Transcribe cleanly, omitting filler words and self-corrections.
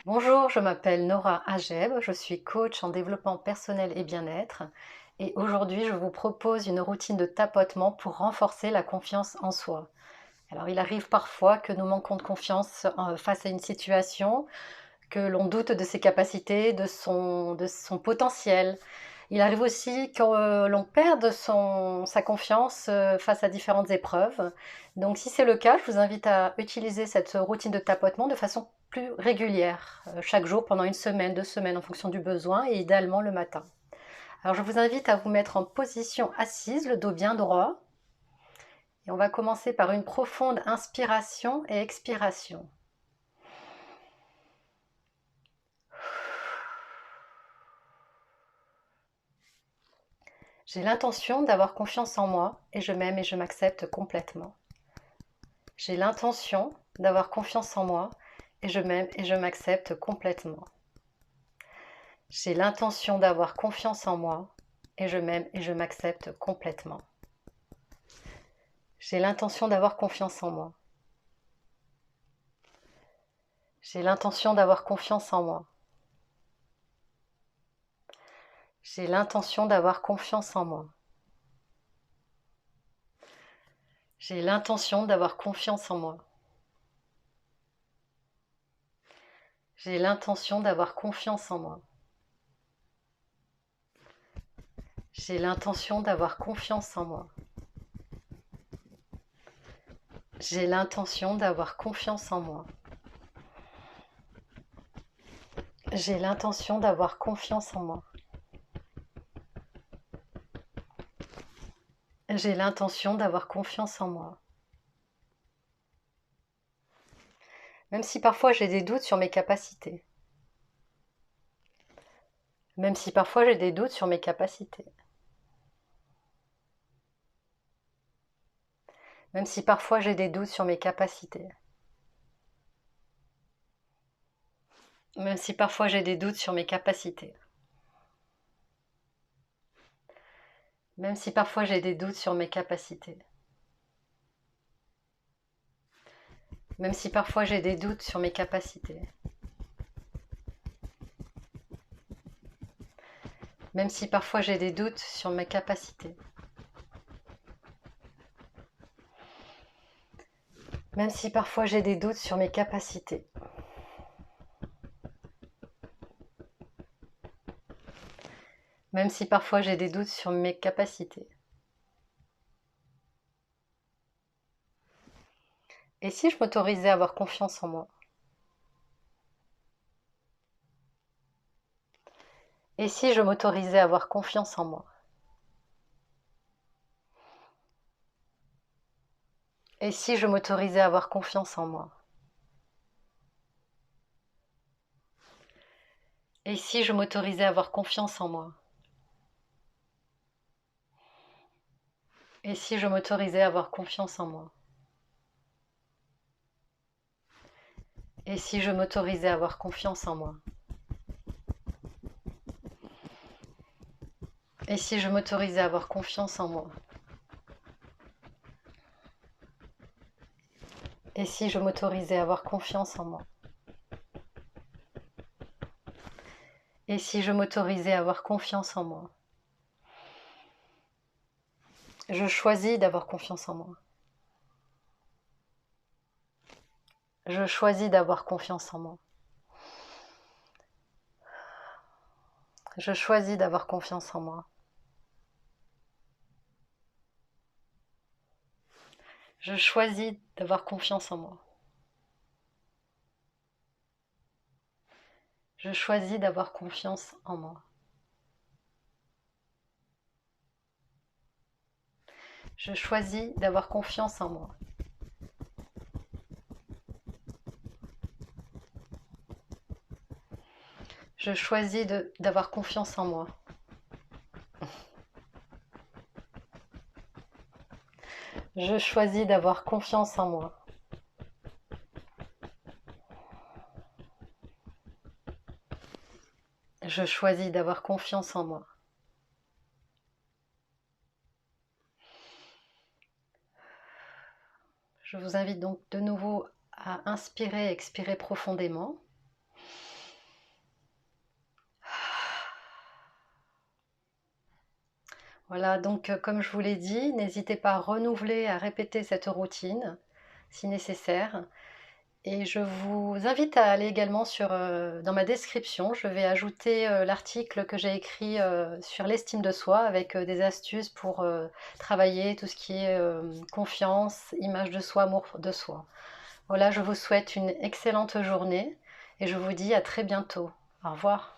Bonjour, je m'appelle Nora Ageb, je suis coach en développement personnel et bien-être et aujourd'hui je vous propose une routine de tapotement pour renforcer la confiance en soi. Alors il arrive parfois que nous manquons de confiance face à une situation, que l'on doute de ses capacités, de son potentiel. Il arrive aussi que l'on perde sa confiance face à différentes épreuves. Donc si c'est le cas, je vous invite à utiliser cette routine de tapotement de façon plus régulière, chaque jour pendant une semaine, 2 semaines en fonction du besoin et idéalement le matin. Alors je vous invite à vous mettre en position assise, le dos bien droit. Et on va commencer par une profonde inspiration et expiration. J'ai l'intention d'avoir confiance en moi et je m'aime et je m'accepte complètement. J'ai l'intention d'avoir confiance en moi et je m'aime et je m'accepte complètement. J'ai l'intention d'avoir confiance en moi et je m'aime et je m'accepte complètement. J'ai l'intention d'avoir confiance en moi. J'ai l'intention d'avoir confiance en moi. J'ai l'intention d'avoir confiance en moi. J'ai l'intention d'avoir confiance en moi. J'ai l'intention d'avoir confiance en moi. J'ai l'intention d'avoir confiance en moi. J'ai l'intention d'avoir confiance en moi. J'ai l'intention d'avoir confiance en moi. J'ai l'intention d'avoir confiance en moi. Même si parfois j'ai des doutes sur mes capacités. Même si parfois j'ai des doutes sur mes capacités. Même si parfois j'ai des doutes sur mes capacités. Même si parfois j'ai des doutes sur mes capacités. Même si parfois j'ai des doutes sur mes capacités. Même si parfois j'ai des doutes sur mes capacités. Même si parfois j'ai des doutes sur mes capacités. Même si parfois j'ai des doutes sur mes capacités. Même si parfois j'ai des doutes sur mes capacités. Et si je m'autorisais à avoir confiance en moi? Et si je m'autorisais à avoir confiance en moi? Et si je m'autorisais à avoir confiance en moi? Et si je m'autorisais à avoir confiance en moi? Et si je m'autorisais à avoir confiance en moi? Et si je m'autorisais à avoir confiance en moi? Et si je m'autorisais à avoir confiance en moi? Et si je m'autorisais à avoir confiance en moi? Et si je m'autorisais à avoir confiance en moi? Je choisis d'avoir confiance en moi. Je choisis d'avoir confiance en moi. Je choisis d'avoir confiance en moi. Je choisis d'avoir confiance en moi. Je choisis d'avoir confiance en moi. Je choisis d'avoir confiance en moi. Je choisis d'avoir confiance en moi. Je choisis d'avoir confiance en moi. Je choisis d'avoir confiance en moi. Je vous invite donc de nouveau à inspirer et expirer profondément. Voilà, donc comme je vous l'ai dit, n'hésitez pas à renouveler, à répéter cette routine si nécessaire. Et je vous invite à aller également dans ma description, je vais ajouter l'article que j'ai écrit sur l'estime de soi avec des astuces pour travailler tout ce qui est confiance, image de soi, amour de soi. Voilà, je vous souhaite une excellente journée et je vous dis à très bientôt. Au revoir.